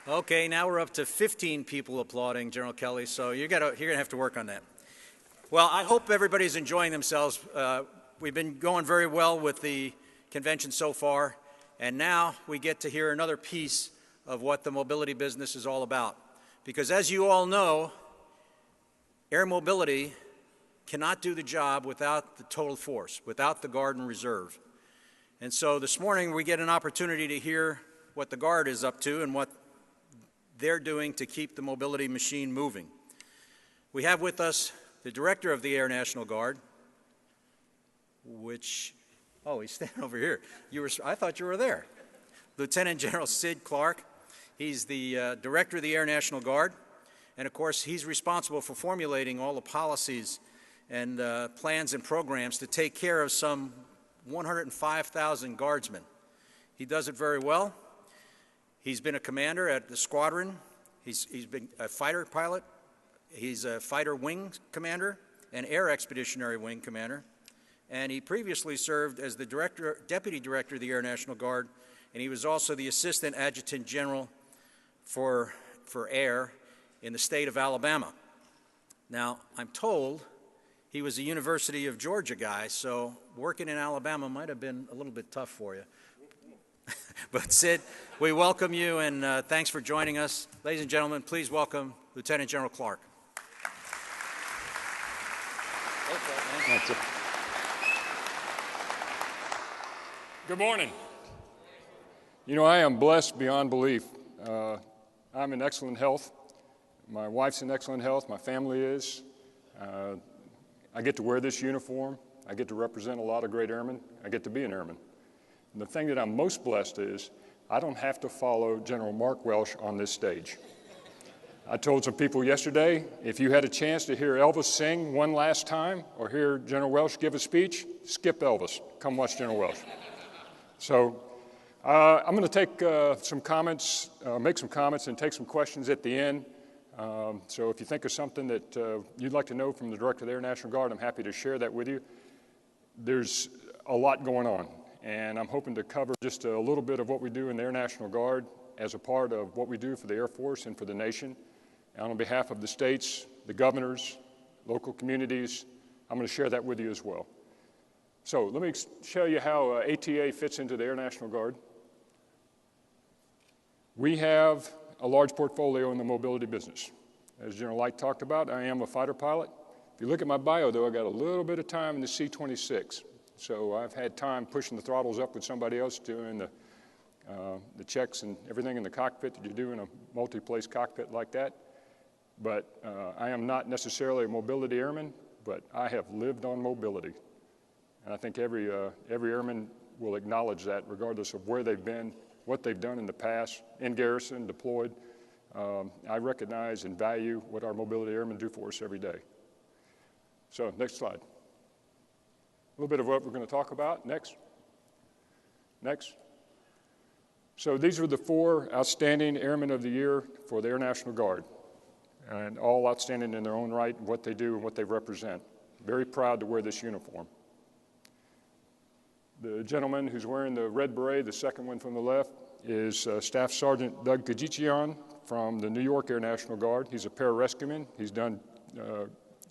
Okay, now we're up to 15 people applauding General Kelly, so you're gonna have to work on that. Well, I hope everybody's enjoying themselves. We've been going very well with the convention so far, and now we get to hear another piece of what the mobility business is all about. Because as you all know, air mobility cannot do the job without the total force, without the Guard and Reserve. And so this morning we get an opportunity to hear what the Guard is up to and what they're doing to keep the mobility machine moving. We have with us the Director of the Air National Guard, he's standing over here. I thought you were there. Lieutenant General Sid Clarke. He's the Director of the Air National Guard, and of course he's responsible for formulating all the policies and plans and programs to take care of some 105,000 guardsmen. He does it very well. He's been a commander at the squadron. He's been a fighter pilot. He's a fighter wing commander and air expeditionary wing commander. And he previously served as the Deputy Director of the Air National Guard, and he was also the Assistant Adjutant General for air in the state of Alabama. Now, I'm told he was a University of Georgia guy, so working in Alabama might have been a little bit tough for you. But Sid, we welcome you, and thanks for joining us. Ladies and gentlemen, please welcome Lieutenant General Clarke. Good morning. You know, I am blessed beyond belief. I'm in excellent health. My wife's in excellent health. My family is. I get to wear this uniform. I get to represent a lot of great airmen. I get to be an airman. And the thing that I'm most blessed is I don't have to follow General Mark Welsh on this stage. I told some people yesterday, if you had a chance to hear Elvis sing one last time or hear General Welsh give a speech, skip Elvis. Come watch General Welsh. So I'm going to take some comments, make some comments and take some questions at the end. So if you think of something that you'd like to know from the Director of the Air National Guard, I'm happy to share that with you. There's a lot going on, and I'm hoping to cover just a little bit of what we do in the Air National Guard as a part of what we do for the Air Force and for the nation. And on behalf of the states, the governors, local communities, I'm going to share that with you as well. So let me show you how ATA fits into the Air National Guard. We have a large portfolio in the mobility business. As General Light talked about, I am a fighter pilot. If you look at my bio, though, I got a little bit of time in the C-26. So I've had time pushing the throttles up with somebody else doing the checks and everything in the cockpit that you do in a multi-place cockpit like that. But I am not necessarily a mobility airman, but I have lived on mobility. And I think every airman will acknowledge that regardless of where they've been, what they've done in the past, in garrison, deployed. I recognize and value what our mobility airmen do for us every day. So next slide. A little bit of what we're going to talk about. Next. So these are the 4 outstanding Airmen of the Year for the Air National Guard, and all outstanding in their own right, what they do and what they represent. Very proud to wear this uniform. The gentleman who's wearing the red beret, the second one from the left, is Staff Sergeant Doug Kajichian from the New York Air National Guard. He's a pararescueman. He's done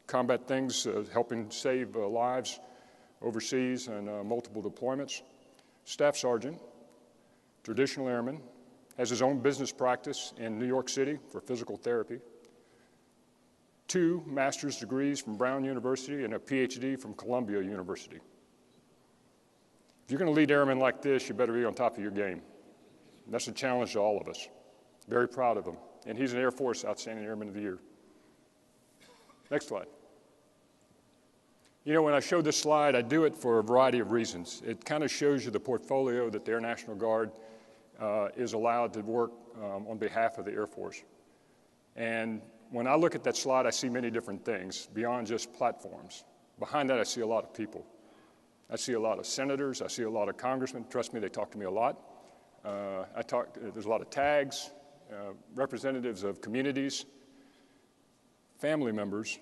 combat things, helping save lives overseas and multiple deployments. Staff Sergeant, traditional airman, has his own business practice in New York City for physical therapy. 2 master's degrees from Brown University and a PhD from Columbia University. If you're going to lead airmen like this, you better be on top of your game. And that's a challenge to all of us. Very proud of him. And he's an Air Force Outstanding Airman of the Year. Next slide. You know, when I show this slide, I do it for a variety of reasons. It kind of shows you the portfolio that the Air National Guard is allowed to work on behalf of the Air Force. And when I look at that slide, I see many different things beyond just platforms. Behind that, I see a lot of people. I see a lot of senators. I see a lot of congressmen. Trust me, they talk to me a lot. There's a lot of tags, representatives of communities, family members,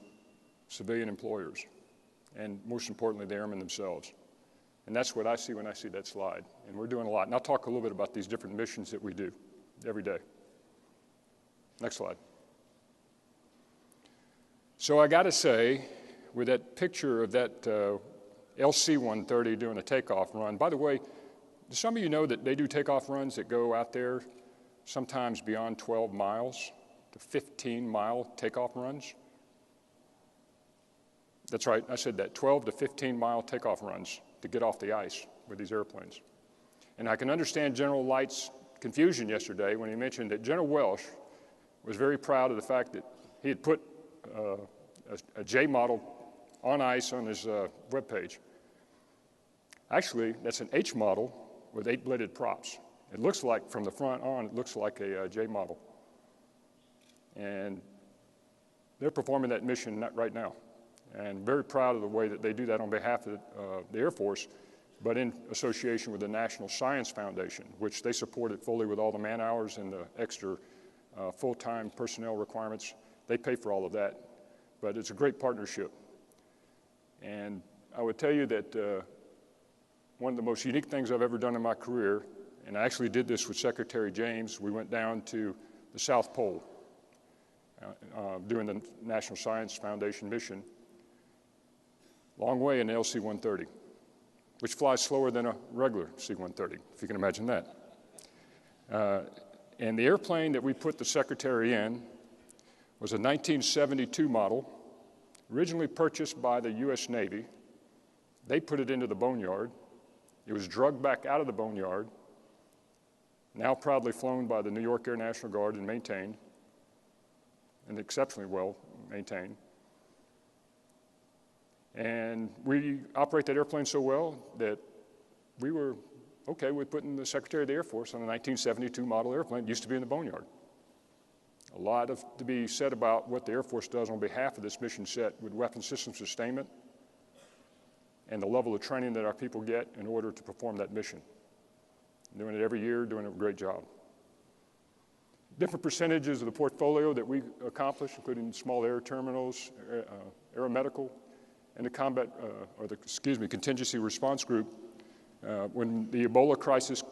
civilian employers, and most importantly, the airmen themselves. And that's what I see when I see that slide. And we're doing a lot. And I'll talk a little bit about these different missions that we do every day. Next slide. So I got to say, with that picture of that LC-130 doing a takeoff run, by the way, do some of you know that they do takeoff runs that go out there sometimes beyond 12 miles to 15-mile takeoff runs? That's right, I said that, 12 to 15-mile takeoff runs to get off the ice with these airplanes. And I can understand General Light's confusion yesterday when he mentioned that General Welsh was very proud of the fact that he had put a J model on ice on his webpage. Actually, that's an H model with 8 bladed props. It looks like, from the front on, it looks like a J model. And they're performing that mission right now. And very proud of the way that they do that on behalf of the Air Force, but in association with the National Science Foundation, which they supported fully with all the man hours and the extra full-time personnel requirements. They pay for all of that, but it's a great partnership. And I would tell you that one of the most unique things I've ever done in my career, and I actually did this with Secretary James, we went down to the South Pole doing the National Science Foundation mission. Long way in the LC-130, which flies slower than a regular C-130, if you can imagine that. And the airplane that we put the Secretary in was a 1972 model, originally purchased by the U.S. Navy. They put it into the boneyard. It was drugged back out of the boneyard, now proudly flown by the New York Air National Guard and maintained, and exceptionally well maintained. And we operate that airplane so well that we were okay with putting the Secretary of the Air Force on a 1972 model airplane. It used to be in the boneyard. A lot to be said about what the Air Force does on behalf of this mission set with weapon system sustainment and the level of training that our people get in order to perform that mission. Doing it every year, doing a great job. Different percentages of the portfolio that we accomplish, including small air terminals, aeromedical, and the contingency response group. When the Ebola crisis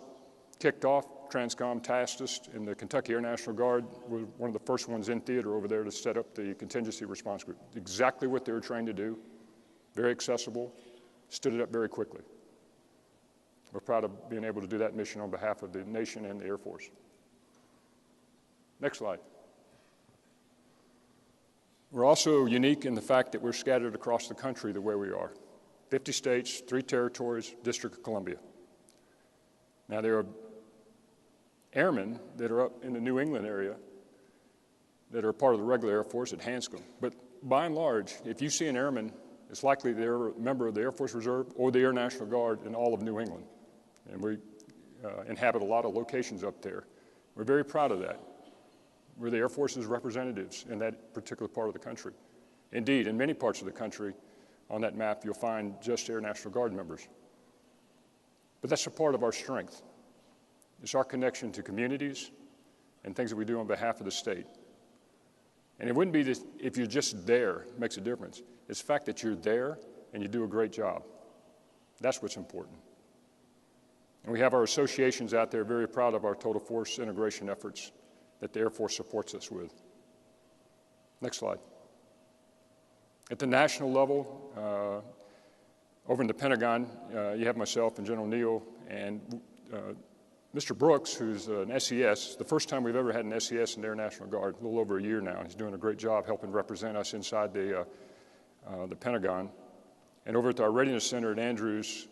kicked off, Transcom tasked us, and the Kentucky Air National Guard was one of the first ones in theater over there to set up the contingency response group. Exactly what they were trained to do, very accessible, stood it up very quickly. We're proud of being able to do that mission on behalf of the nation and the Air Force. Next slide. We're also unique in the fact that we're scattered across the country the way we are. 50 states, 3 territories, District of Columbia. Now, there are airmen that are up in the New England area that are part of the regular Air Force at Hanscom. But by and large, if you see an airman, it's likely they're a member of the Air Force Reserve or the Air National Guard in all of New England. And we inhabit a lot of locations up there. We're very proud of that. We're the Air Force's representatives in that particular part of the country. Indeed, in many parts of the country, on that map, you'll find just Air National Guard members. But that's a part of our strength. It's our connection to communities and things that we do on behalf of the state. And it wouldn't be that if you're just there, it makes a difference. It's the fact that you're there and you do a great job. That's what's important. And we have our associations out there very proud of our total force integration efforts that the Air Force supports us with. Next slide. At the national level, over in the Pentagon, you have myself and General Neal and Mr. Brooks, who's an SES. The first time we've ever had an SES in the Air National Guard, a little over a year now. He's doing a great job helping represent us inside the Pentagon. And over at our Readiness Center at Andrews,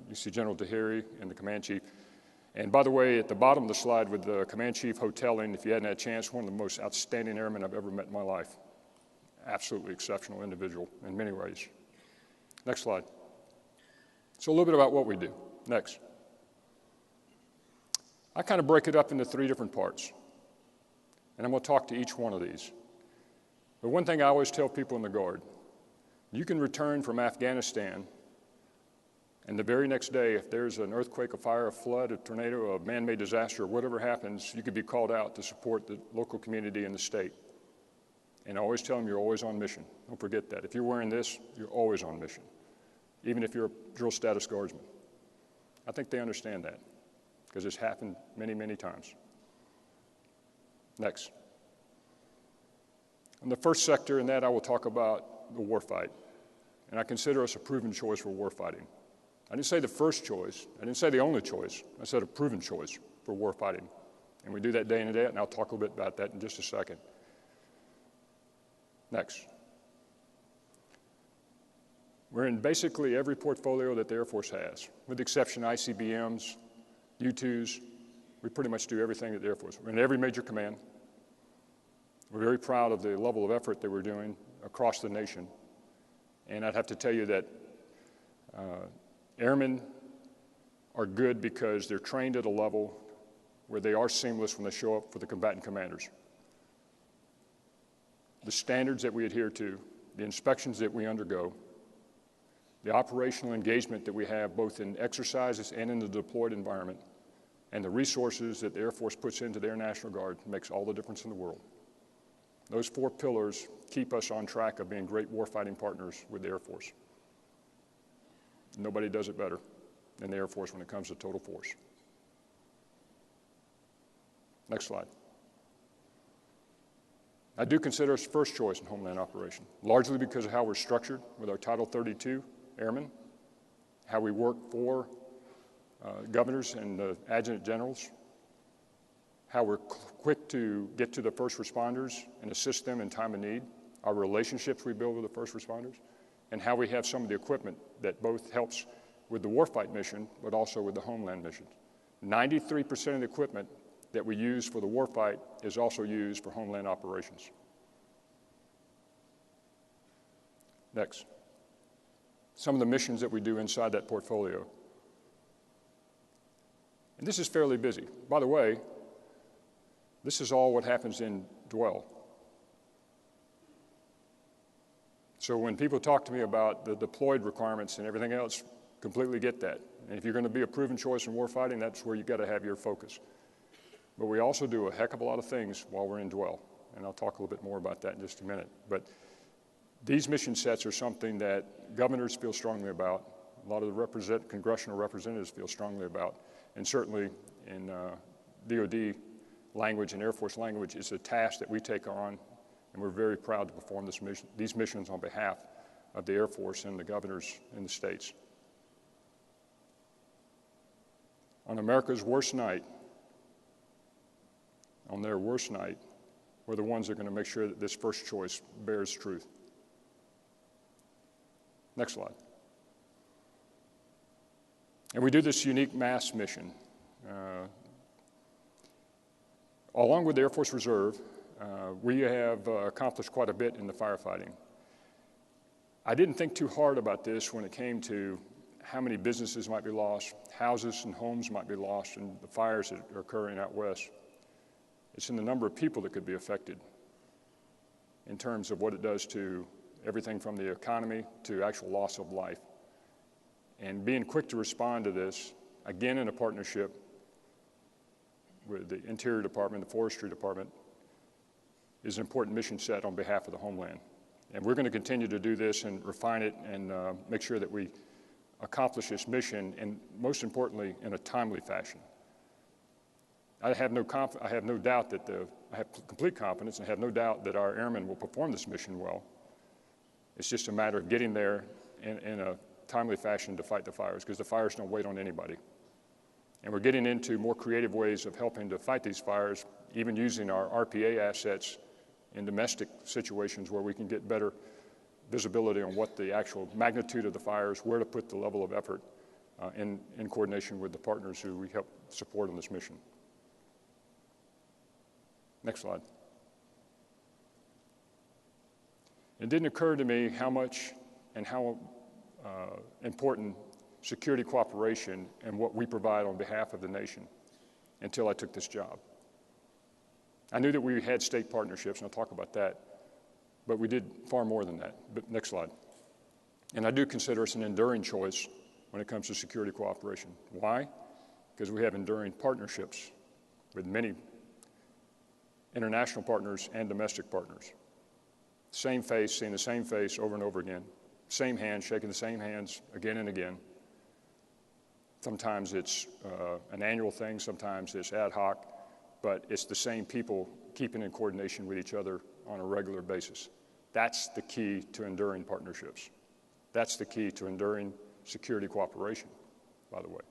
you see General Tahiri and the Command Chief. And by the way, at the bottom of the slide with the Command Chief hoteling, if you hadn't had a chance, one of the most outstanding airmen I've ever met in my life. Absolutely exceptional individual in many ways. Next slide. So a little bit about what we do. Next. I kind of break it up into 3 different parts. And I'm going to talk to each one of these. But one thing I always tell people in the Guard, you can return from Afghanistan, and the very next day, if there's an earthquake, a fire, a flood, a tornado, a man-made disaster, or whatever happens, you could be called out to support the local community and the state. And I always tell them you're always on mission. Don't forget that. If you're wearing this, you're always on mission, even if you're a drill status guardsman. I think they understand that because it's happened many, many times. Next. In the first sector, in that I will talk about the warfight. And I consider us a proven choice for warfighting. I didn't say the first choice. I didn't say the only choice. I said a proven choice for warfighting. And we do that day in and day out, and I'll talk a little bit about that in just a second. Next. We're in basically every portfolio that the Air Force has, with the exception of ICBMs, U-2s. We pretty much do everything that the Air Force. We're in every major command. We're very proud of the level of effort that we're doing across the nation. And I'd have to tell you that airmen are good because they're trained at a level where they are seamless when they show up for the combatant commanders. The standards that we adhere to, the inspections that we undergo, the operational engagement that we have both in exercises and in the deployed environment, and the resources that the Air Force puts into the Air National Guard makes all the difference in the world. Those 4 pillars keep us on track of being great warfighting partners with the Air Force. Nobody does it better than the Air Force when it comes to total force. Next slide. I do consider us first choice in homeland operation, largely because of how we're structured with our Title 32 airmen, how we work for governors and adjutant generals, how we're quick to get to the first responders and assist them in time of need, our relationships we build with the first responders, and how we have some of the equipment that both helps with the warfight mission, but also with the homeland mission. 93% of the equipment that we use for the warfight is also used for homeland operations. Next. Some of the missions that we do inside that portfolio. And this is fairly busy. By the way, this is all what happens in Dwell. So when people talk to me about the deployed requirements and everything else, completely get that. And if you're going to be a proven choice in warfighting, that's where you've got to have your focus. But we also do a heck of a lot of things while we're in Dwell, and I'll talk a little bit more about that in just a minute. But these mission sets are something that governors feel strongly about, a lot of the congressional representatives feel strongly about, and certainly in DOD language and Air Force language is a task that we take on, and we're very proud to perform these missions on behalf of the Air Force and the governors in the states. On America's worst night, on their worst night, we're the ones that are going to make sure that this first choice bears truth. Next slide. And we do this unique mass mission. Along with the Air Force Reserve, we have accomplished quite a bit in the firefighting. I didn't think too hard about this when it came to how many businesses might be lost, houses and homes might be lost in the fires that are occurring out west. It's in the number of people that could be affected in terms of what it does to everything from the economy to actual loss of life. And being quick to respond to this, again in a partnership with the Interior Department, the Forestry Department, is an important mission set on behalf of the homeland. And we're going to continue to do this and refine it and make sure that we accomplish this mission, and most importantly, in a timely fashion. I have no doubt that I have complete confidence and have no doubt that our airmen will perform this mission well. It's just a matter of getting there in a timely fashion to fight the fires, because the fires don't wait on anybody. And we're getting into more creative ways of helping to fight these fires, even using our RPA assets in domestic situations where we can get better visibility on what the actual magnitude of the fires, where to put the level of effort in coordination with the partners who we help support on this mission. Next slide. It didn't occur to me how much and how important security cooperation and what we provide on behalf of the nation until I took this job. I knew that we had state partnerships, and I'll talk about that, but we did far more than that. But next slide. And I do consider us an enduring choice when it comes to security cooperation. Why? Because we have enduring partnerships with many international partners and domestic partners. Same face, seeing the same face over and over again. Same hand, shaking the same hands again and again. Sometimes it's an annual thing, sometimes it's ad hoc, but it's the same people keeping in coordination with each other on a regular basis. That's the key to enduring partnerships. That's the key to enduring security cooperation, by the way.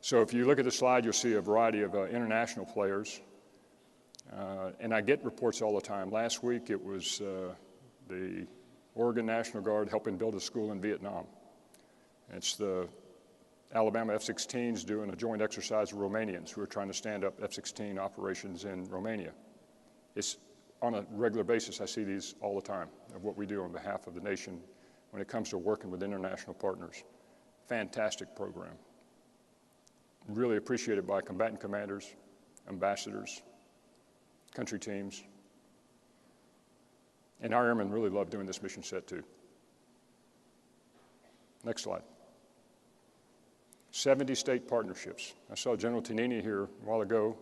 So if you look at the slide, you'll see a variety of international players. And I get reports all the time. Last week, it was the Oregon National Guard helping build a school in Vietnam. It's the Alabama F-16s doing a joint exercise with Romanians who are trying to stand up F-16 operations in Romania. It's on a regular basis. I see these all the time of what we do on behalf of the nation when it comes to working with international partners. Fantastic program. Really appreciated by combatant commanders, ambassadors, country teams. And our airmen really love doing this mission set too. Next slide. 70 state partnerships. I saw General Tanini here a while ago.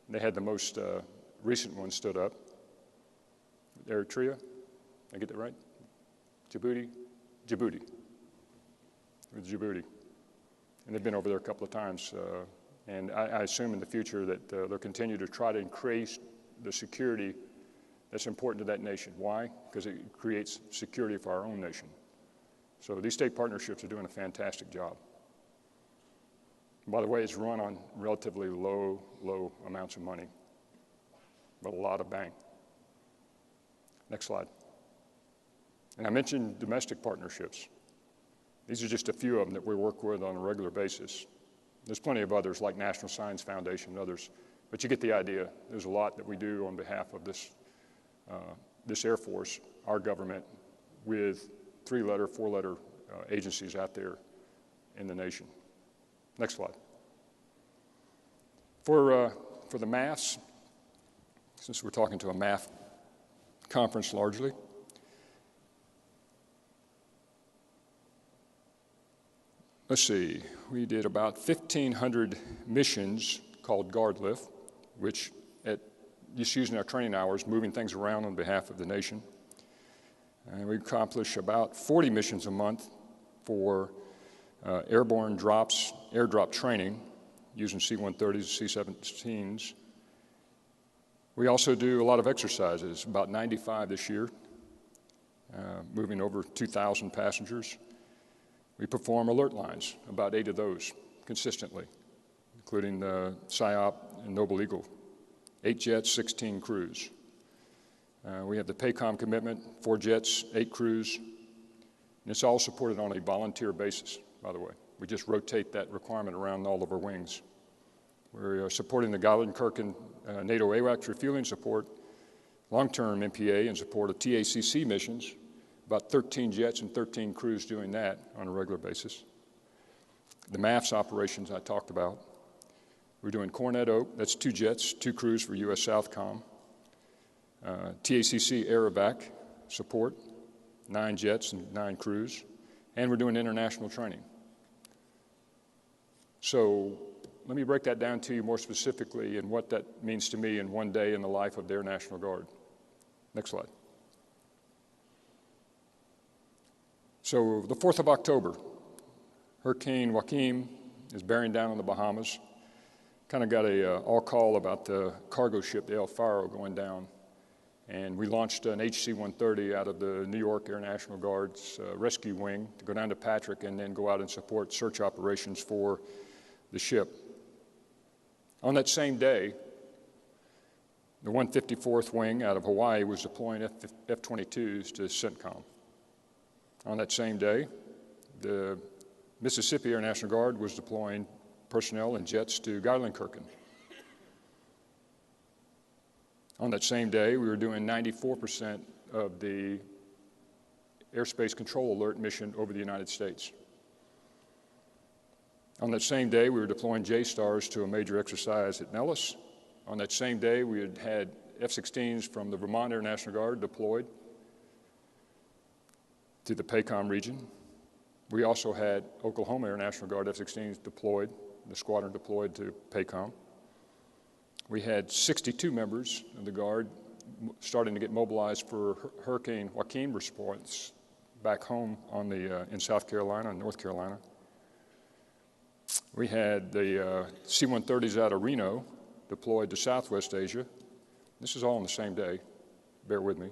They had the most recent one stood up. Eritrea, did I get that right? Djibouti. With Djibouti. And they've been over there a couple of times. And I assume in the future that they'll continue to try to increase the security that's important to that nation. Why? Because it creates security for our own nation. So these state partnerships are doing a fantastic job. By the way, it's run on relatively low amounts of money, but a lot of bang. Next slide. And I mentioned domestic partnerships. These are just a few of them that we work with on a regular basis. There's plenty of others like National Science Foundation and others, but you get the idea. There's a lot that we do on behalf of this Air Force, our government, with 3-letter, 4-letter agencies out there in the nation. Next slide. For the MAFs, since we're talking to a MAF conference largely, let's see, we did about 1,500 missions called Airlift, which just using our training hours, moving things around on behalf of the nation. And we accomplish about 40 missions a month for airborne drops, airdrop training using C-130s, C-17s. We also do a lot of exercises, about 95 this year, moving over 2,000 passengers. We perform alert lines, about 8 of those consistently, including the PSYOP and Noble Eagle. 8 jets, 16 crews. We have the PACOM commitment, 4 jets, 8 crews, and it's all supported on a volunteer basis, by the way. We just rotate that requirement around all of our wings. We're supporting the Geilenkirchen NATO AWACS refueling support, long-term MPA in support of TACC missions, about 13 jets and 13 crews doing that on a regular basis. The MAFS operations I talked about. We're doing Cornet Oak, that's 2 jets, 2 crews for U.S. Southcom. TACC Aerovac support, 9 jets and 9 crews. And we're doing international training. So let me break that down to you more specifically and what that means to me in one day in the life of the Air National Guard. Next slide. So the 4th of October, Hurricane Joaquin is bearing down on the Bahamas. Kind of got a all-call about the cargo ship, the El Faro, going down. And we launched an HC-130 out of the New York Air National Guard's rescue wing to go down to Patrick and then go out and support search operations for the ship. On that same day, the 154th Wing out of Hawaii was deploying F-22s to CENTCOM. On that same day, the Mississippi Air National Guard was deploying personnel and jets to Geilenkirchen. On that same day, we were doing 94% of the airspace control alert mission over the United States. On that same day, we were deploying J-STARS to a major exercise at Nellis. On that same day, we had F-16s from the Vermont Air National Guard deployed to the PACOM region. We also had Oklahoma Air National Guard F-16s deployed, the squadron deployed to PACOM. We had 62 members of the Guard starting to get mobilized for Hurricane Joaquin response back home on in South Carolina and North Carolina. We had the C-130s out of Reno deployed to Southwest Asia. This is all on the same day. Bear with me.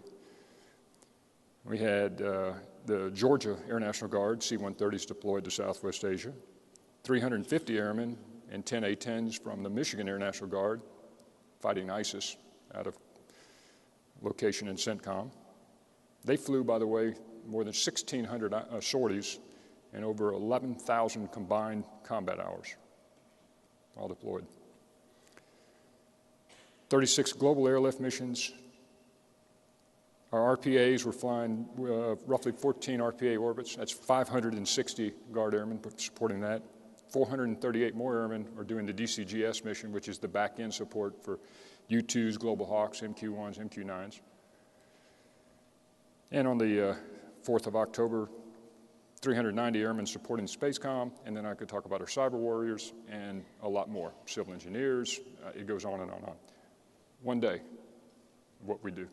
We had the Georgia Air National Guard C-130s deployed to Southwest Asia, 350 airmen and 10 A-10s from the Michigan Air National Guard fighting ISIS out of location in CENTCOM. They flew, by the way, more than 1,600 sorties and over 11,000 combined combat hours, all deployed. 36 global airlift missions. Our RPAs were flying roughly 14 RPA orbits. That's 560 Guard airmen supporting that. 438 more airmen are doing the DCGS mission, which is the back-end support for U-2s, Global Hawks, MQ-1s, MQ-9s. And on the 4th of October, 390 airmen supporting SpaceCom, and then I could talk about our cyber warriors and a lot more, civil engineers, it goes on and on and on. One day, what we do.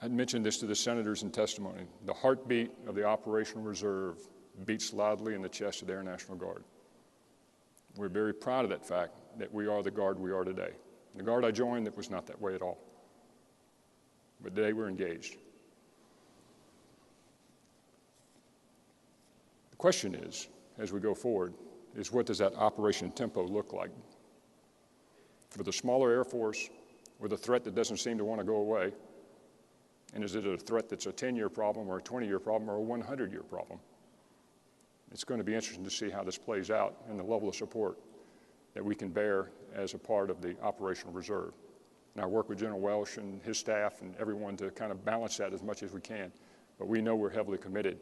I mentioned this to the senators in testimony. The heartbeat of the operational reserve beats loudly in the chest of the Air National Guard. We're very proud of that fact, that we are the Guard we are today. The Guard I joined, that was not that way at all. But today we're engaged. The question is, as we go forward, is what does that operation tempo look like? For the smaller Air Force, with a threat that doesn't seem to want to go away, and is it a threat that's a 10-year problem or a 20-year problem or a 100-year problem? It's going to be interesting to see how this plays out and the level of support that we can bear as a part of the operational reserve. And I work with General Welsh and his staff and everyone to kind of balance that as much as we can. But we know we're heavily committed.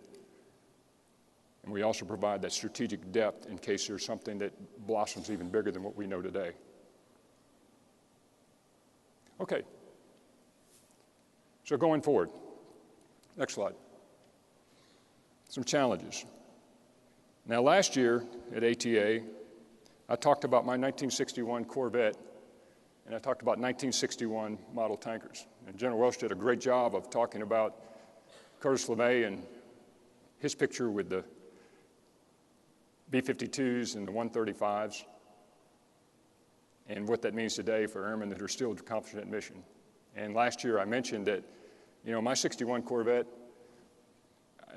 And we also provide that strategic depth in case there's something that blossoms even bigger than what we know today. Okay. So going forward, next slide. Some challenges. Now last year at ATA, I talked about my 1961 Corvette, and I talked about 1961 model tankers. And General Welsh did a great job of talking about Curtis LeMay and his picture with the B-52s and the 135s, and what that means today for airmen that are still accomplished that mission. And last year I mentioned that, you know, my 61 Corvette,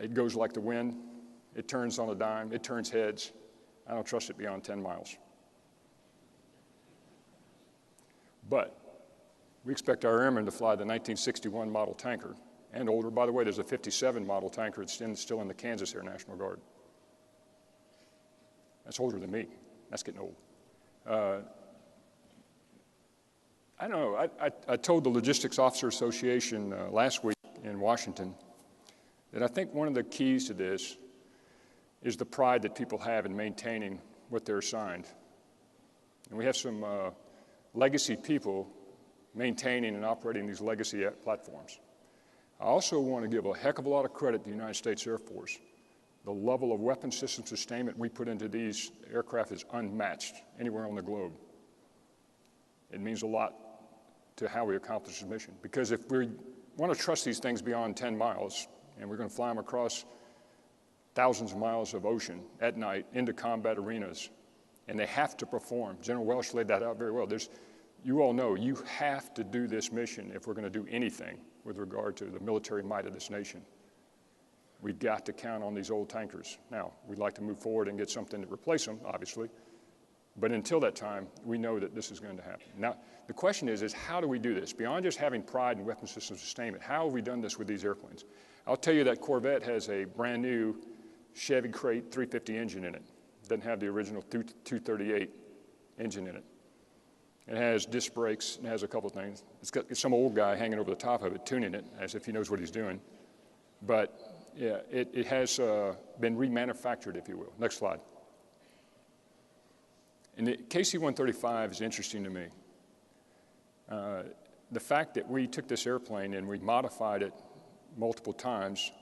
it goes like the wind. It turns on a dime. It turns heads. I don't trust it beyond 10 miles. But we expect our airmen to fly the 1961 model tanker and older. By the way, there's a 57 model tanker that's still in the Kansas Air National Guard. That's older than me. That's getting old. I don't know, I told the Logistics Officer Association last week in Washington that I think one of the keys to this is the pride that people have in maintaining what they're assigned. And we have some legacy people maintaining and operating these legacy platforms. I also want to give a heck of a lot of credit to the United States Air Force. The level of weapon system sustainment we put into these aircraft is unmatched anywhere on the globe. It means a lot to how we accomplish this mission. Because if we want to trust these things beyond 10 miles, and we're going to fly them across thousands of miles of ocean at night into combat arenas, and they have to perform. General Welsh laid that out very well. You all know you have to do this mission if we're going to do anything with regard to the military might of this nation. We've got to count on these old tankers. Now, we'd like to move forward and get something to replace them, obviously. But until that time, we know that this is going to happen. Now, the question is how do we do this? Beyond just having pride in weapon system sustainment, how have we done this with these airplanes? I'll tell you that Corvette has a brand new Chevy Crate 350 engine in it. It doesn't have the original 238 engine in it. It has disc brakes, and it has a couple of things. It's got some old guy hanging over the top of it, tuning it as if he knows what he's doing. But yeah, it has been remanufactured, if you will. Next slide. And the KC-135 is interesting to me. The fact that we took this airplane and we modified it multiple times,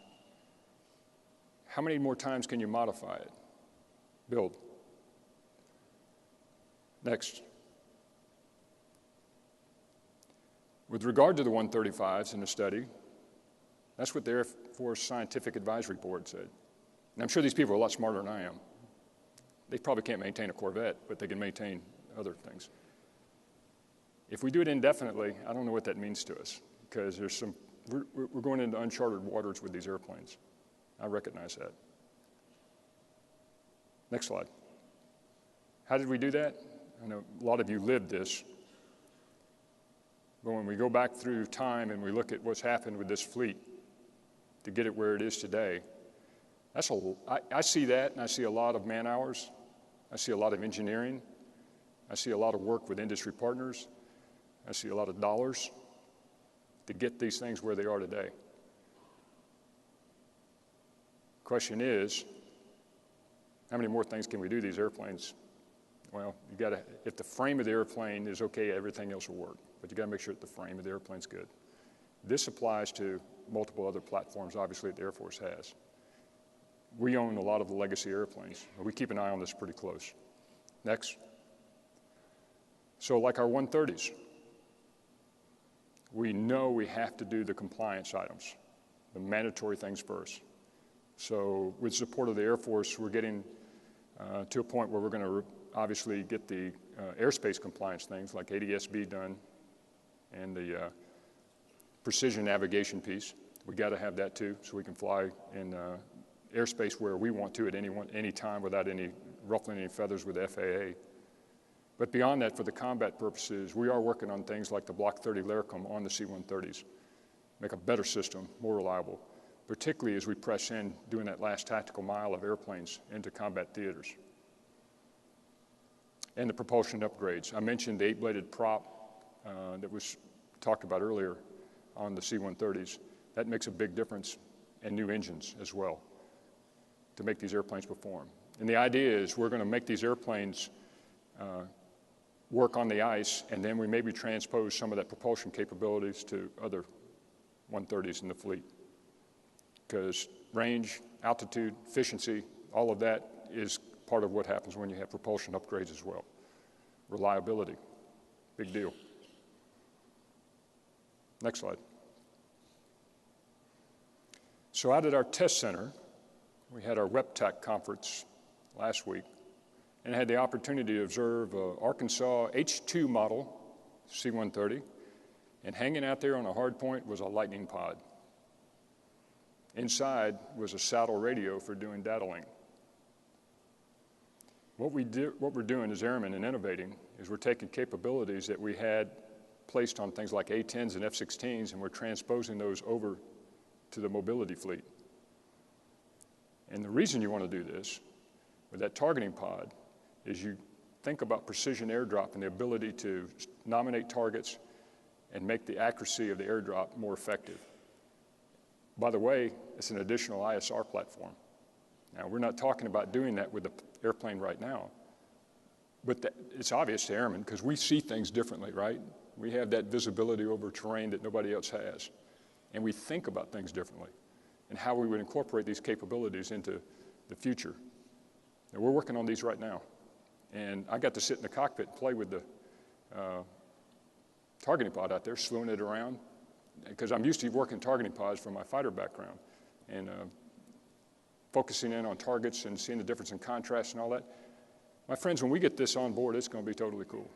how many more times can you modify it? Build. Next. With regard to the 135s in the study, that's what the Air Force Scientific Advisory Board said. And I'm sure these people are a lot smarter than I am. They probably can't maintain a Corvette, but they can maintain other things. If we do it indefinitely, I don't know what that means to us, because we're going into uncharted waters with these airplanes. I recognize that. Next slide. How did we do that? I know a lot of you lived this. But when we go back through time and we look at what's happened with this fleet to get it where it is today, I see that, and I see a lot of man hours. I see a lot of engineering. I see a lot of work with industry partners. I see a lot of dollars to get these things where they are today. Question is, how many more things can we do these airplanes? Well, you got to, if the frame of the airplane is okay, everything else will work. But you got to make sure that the frame of the airplane's good. This applies to multiple other platforms, obviously, that the Air Force has. We own a lot of the legacy airplanes. We keep an eye on this pretty close. Next. So like our 130s, we know we have to do the compliance items, the mandatory things first. So with support of the Air Force, we're getting to a point where we're going to obviously get the airspace compliance things like ADS-B done and the precision navigation piece. We got to have that too, so we can fly in airspace where we want to at any time without any ruffling any feathers with the FAA. But beyond that, for the combat purposes, we are working on things like the Block 30 LARCOM on the C-130s, make a better system, more reliable, particularly as we press in doing that last tactical mile of airplanes into combat theaters. And the propulsion upgrades. I mentioned the 8-bladed prop that was talked about earlier on the C-130s. That makes a big difference, and new engines as well to make these airplanes perform. And the idea is we're going to make these airplanes work on the ice, and then we maybe transpose some of that propulsion capabilities to other 130s in the fleet. Because range, altitude, efficiency, all of that is part of what happens when you have propulsion upgrades as well. Reliability, big deal. Next slide. So out at our test center, we had our WEPTAC conference last week, and had the opportunity to observe Arkansas H2 model C-130, and hanging out there on a hard point was a Lightning pod. Inside was a saddle radio for doing data link. What we're doing as airmen and innovating is we're taking capabilities that we had placed on things like A-10s and F-16s, and we're transposing those over to the mobility fleet. And the reason you want to do this with that targeting pod is you think about precision airdrop and the ability to nominate targets and make the accuracy of the airdrop more effective. By the way, it's an additional ISR platform. Now, we're not talking about doing that with the airplane right now, but it's obvious to airmen because we see things differently, right? We have that visibility over terrain that nobody else has, and we think about things differently and how we would incorporate these capabilities into the future. And we're working on these right now. And I got to sit in the cockpit and play with the targeting pod out there, slewing it around, because I'm used to working targeting pods from my fighter background and focusing in on targets and seeing the difference in contrast and all that. My friends, when we get this on board, it's going to be totally cool.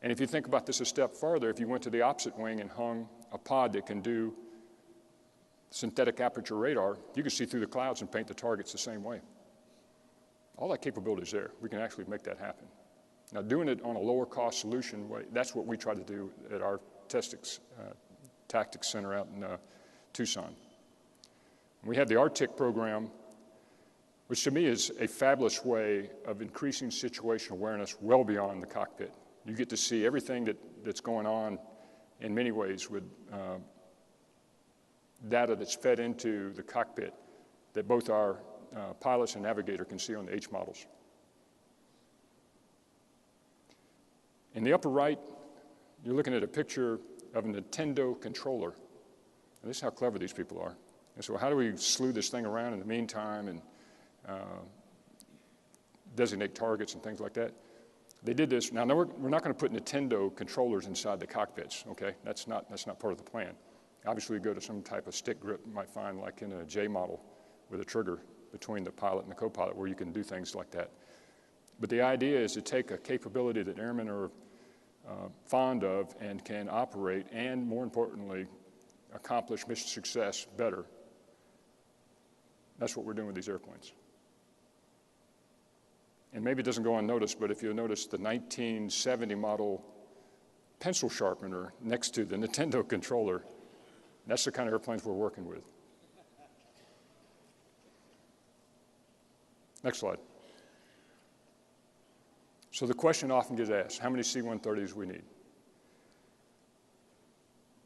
And if you think about this a step further, if you went to the opposite wing and hung a pod that can do synthetic aperture radar, you can see through the clouds and paint the targets the same way. All that capability is there. We can actually make that happen. Now, doing it on a lower cost solution way, that's what we try to do at our tactics center out in Tucson. We have the RTIC program, which to me is a fabulous way of increasing situational awareness well beyond the cockpit. You get to see everything that's going on in many ways with data that's fed into the cockpit that both our pilots and navigator can see on the H models. In the upper right, you're looking at a picture of a Nintendo controller. And this is how clever these people are. And so how do we slew this thing around in the meantime and designate targets and things like that? They did this. Now we're not going to put Nintendo controllers inside the cockpits, okay? That's not part of the plan. Obviously, we go to some type of stick grip you might find like in a J model with a trigger. between the pilot and the co-pilot where you can do things like that. But the idea is to take a capability that airmen are fond of and can operate and, more importantly, accomplish mission success better. That's what we're doing with these airplanes. And maybe it doesn't go unnoticed, but if you notice the 1970 model pencil sharpener next to the Nintendo controller, that's the kind of airplanes we're working with. Next slide. So the question often gets asked, how many C-130s we need?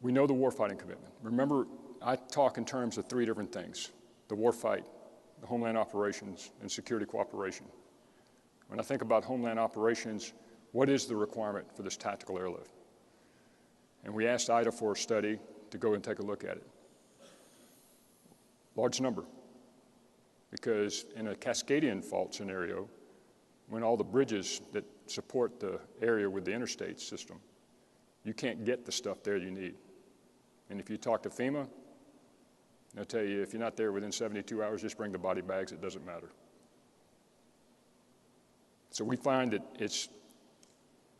We know the warfighting commitment. Remember, I talk in terms of three different things: the warfight, the homeland operations, and security cooperation. When I think about homeland operations, what is the requirement for this tactical airlift? And we asked IDA for a study to go and take a look at it. Large number, because in a Cascadian fault scenario, when all the bridges that support the area with the interstate system, you can't get the stuff there you need. And if you talk to FEMA, they'll tell you if you're not there within 72 hours, just bring the body bags, it doesn't matter. So we find that it's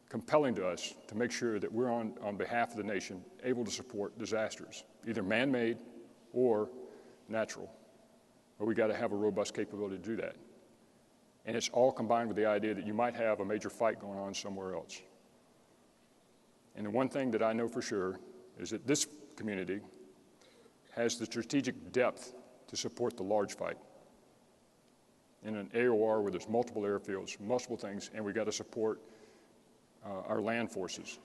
compelling to us to make sure that we're on behalf of the nation able to support disasters, either man-made or natural. But we got to have a robust capability to do that. And it's all combined with the idea that you might have a major fight going on somewhere else. And the one thing that I know for sure is that this community has the strategic depth to support the large fight. In an AOR where there's multiple airfields, multiple things, and we got to support our land forces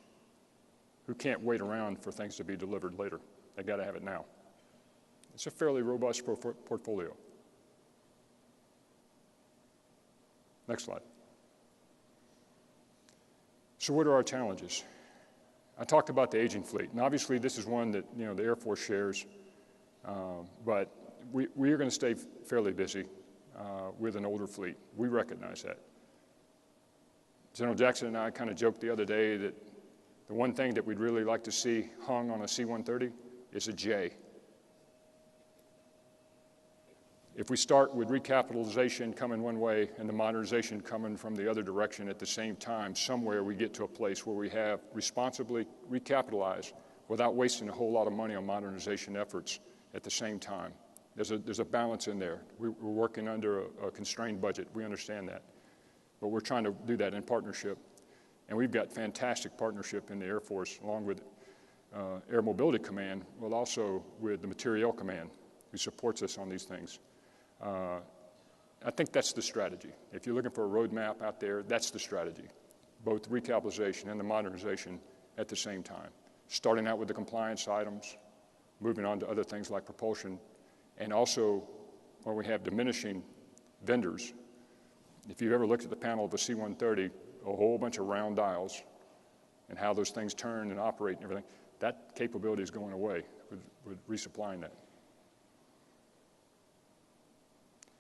who can't wait around for things to be delivered later. They got to have it now. It's a fairly robust portfolio. Next slide. So what are our challenges? I talked about the aging fleet, and obviously this is one that the Air Force shares, but we are going to stay fairly busy with an older fleet. We recognize that. General Jackson and I kind of joked the other day that the one thing that we'd really like to see hung on a C-130 is a J. If we start with recapitalization coming one way and the modernization coming from the other direction at the same time, somewhere we get to a place where we have responsibly recapitalized without wasting a whole lot of money on modernization efforts at the same time. There's a balance in there. We're working under a constrained budget. We understand that. But we're trying to do that in partnership. And we've got fantastic partnership in the Air Force, along with Air Mobility Command, but also with the Materiel Command, who supports us on these things. I think that's the strategy. If you're looking for a roadmap out there, that's the strategy, both the recapitalization and the modernization at the same time. Starting out with the compliance items, moving on to other things like propulsion, and also where we have diminishing vendors. If you've ever looked at the panel of a C-130, a whole bunch of round dials and how those things turn and operate and everything, that capability is going away with resupplying that.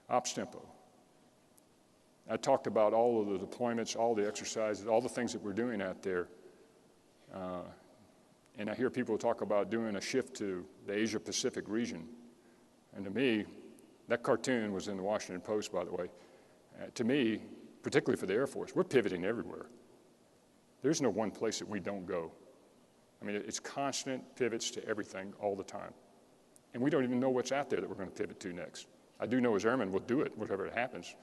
Ops tempo. I talked about all of the deployments, all the exercises, all the things that we're doing out there. And I hear people talk about doing a shift to the Asia-Pacific region. And to me, that cartoon was in the Washington Post, by the way. To me, particularly for the Air Force, we're pivoting everywhere. There's no one place that we don't go. I mean, it's constant pivots to everything all the time. And we don't even know what's out there that we're going to pivot to next. I do know as airmen we'll do it, whatever it happens.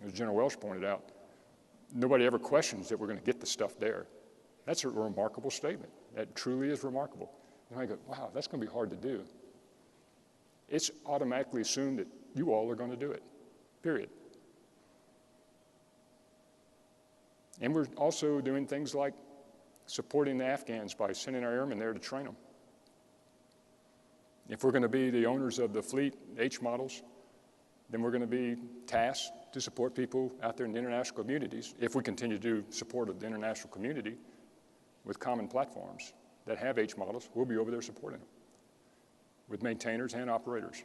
As General Welsh pointed out, nobody ever questions that we're going to get the stuff there. That's a remarkable statement. That truly is remarkable. And I go, wow, that's going to be hard to do. It's automatically assumed that you all are going to do it, period. And we're also doing things like supporting the Afghans by sending our airmen there to train them. If we're going to be the owners of the fleet, H models, then we're going to be tasked to support people out there in the international communities, if we continue to do support of the international community with common platforms that have H models, we'll be over there supporting them with maintainers and operators.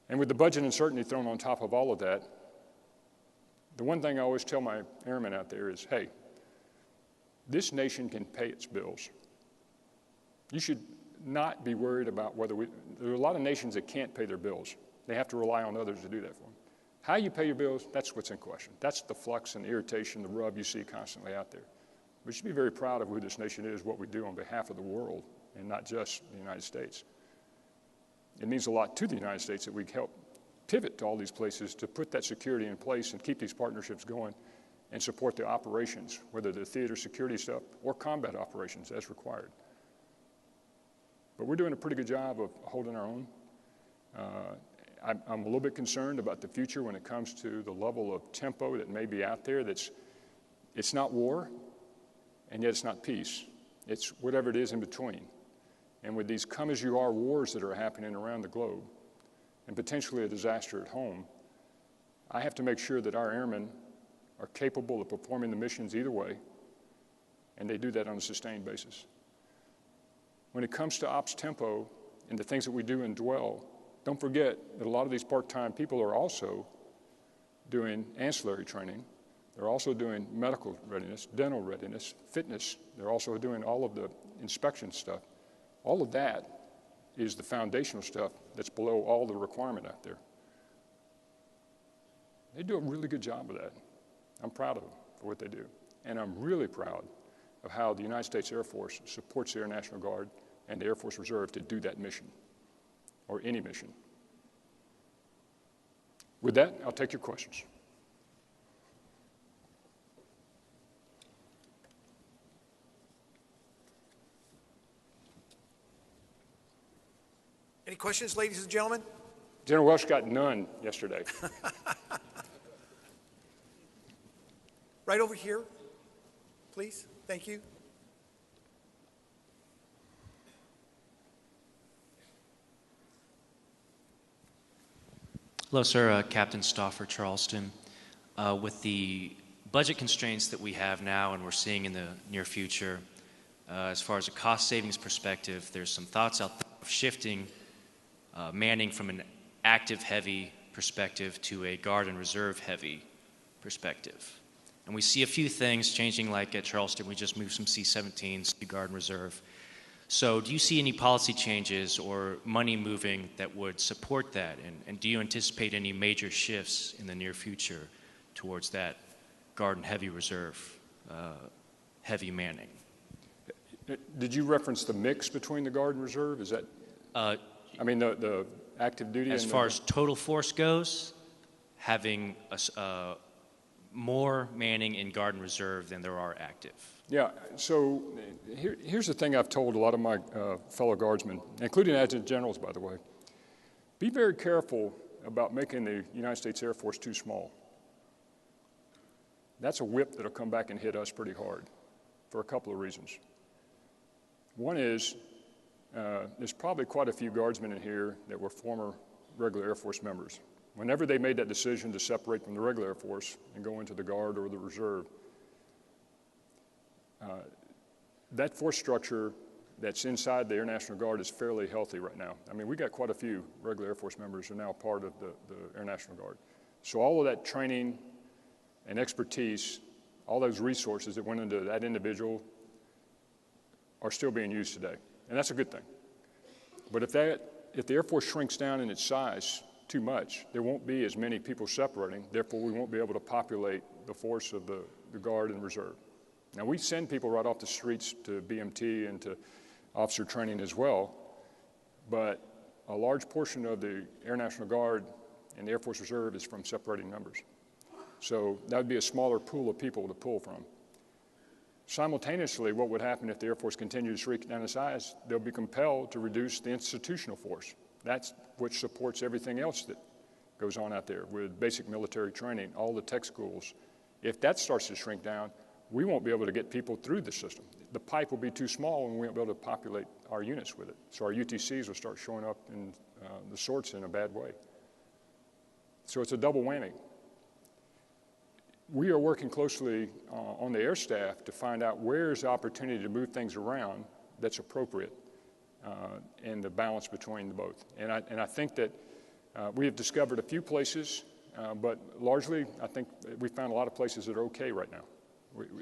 And with the budget uncertainty thrown on top of all of that, the one thing I always tell my airmen out there is, hey, this nation can pay its bills. You should not be worried about whether there are a lot of nations that can't pay their bills. They have to rely on others to do that for them. How you pay your bills, that's what's in question. That's the flux and the irritation, the rub you see constantly out there. We should be very proud of who this nation is, what we do on behalf of the world, and not just the United States. It means a lot to the United States that we help pivot to all these places to put that security in place and keep these partnerships going and support the operations, whether they're theater security stuff or combat operations as required. But we're doing a pretty good job of holding our own. I'm a little bit concerned about the future when it comes to the level of tempo that may be out there. It's not war, and yet it's not peace. It's whatever it is in between. And with these come-as-you-are wars that are happening around the globe, and potentially a disaster at home, I have to make sure that our airmen are capable of performing the missions either way, and they do that on a sustained basis. When it comes to ops tempo and the things that we do in dwell, don't forget that a lot of these part-time people are also doing ancillary training. They're also doing medical readiness, dental readiness, fitness. They're also doing all of the inspection stuff. All of that is the foundational stuff that's below all the requirement out there. They do a really good job of that. I'm proud of them for what they do. And I'm really proud of how the United States Air Force supports the Air National Guard and the Air Force Reserve to do that mission, or any mission. With that, I'll take your questions. Any questions, ladies and gentlemen? General Welsh got none yesterday. Right over here, please. Thank you. Hello, sir. Captain Stauffer, Charleston. With the budget constraints that we have now and we're seeing in the near future, as far as a cost savings perspective, there's some thoughts out there of shifting manning from an active heavy perspective to a guard and reserve heavy perspective. And we see a few things changing, like at Charleston, we just moved some C-17s to guard and reserve. So do you see any policy changes or money moving that would support that? And do you anticipate any major shifts in the near future towards that guard and heavy reserve, heavy manning? Did you reference the mix between the guard and reserve? Is that, I mean, the active duty? As far as total force goes, having more manning in guard and reserve than there are active. Yeah, so here's the thing I've told a lot of my fellow guardsmen, including adjutant generals, by the way. Be very careful about making the United States Air Force too small. That's a whip that'll come back and hit us pretty hard for a couple of reasons. One is there's probably quite a few guardsmen in here that were former regular Air Force members. Whenever they made that decision to separate from the regular Air Force and go into the Guard or the Reserve, that force structure that's inside the Air National Guard is fairly healthy right now. I mean, we got quite a few regular Air Force members who are now part of the Air National Guard. So all of that training and expertise, all those resources that went into that individual are still being used today. And that's a good thing. But if the Air Force shrinks down in its size too much, there won't be as many people separating. Therefore, we won't be able to populate the force of the Guard and Reserve. Now, we send people right off the streets to BMT and to officer training as well, but a large portion of the Air National Guard and the Air Force Reserve is from separating numbers. So that would be a smaller pool of people to pull from. Simultaneously, what would happen if the Air Force continued to shrink down in size? They'll be compelled to reduce the institutional force. That's which supports everything else that goes on out there with basic military training, all the tech schools. If that starts to shrink down, we won't be able to get people through the system. The pipe will be too small and we won't be able to populate our units with it. So our UTCs will start showing up in the sorts in a bad way. So it's a double whammy. We are working closely on the air staff to find out where's the opportunity to move things around that's appropriate and the balance between the both. And I think that we have discovered a few places, but largely I think we found a lot of places that are okay right now.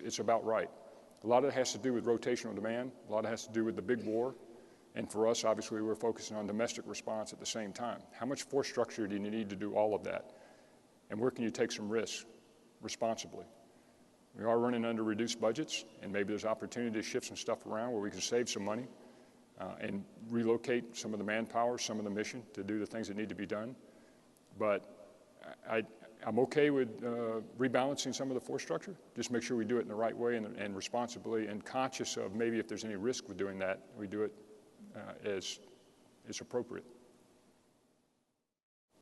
It's about right. A lot of it has to do with rotational demand. A lot of it has to do with the big war And for us, obviously, we're focusing on domestic response at the same time. How much force structure do you need to do all of that? And where can you take some risks responsibly? We are running under reduced budgets, and maybe there's opportunity to shift some stuff around where we can save some money and relocate some of the manpower, some of the mission to do the things that need to be done. But I'm okay with rebalancing some of the force structure. Just make sure we do it in the right way and responsibly, and conscious of maybe if there's any risk with doing that, we do it as appropriate.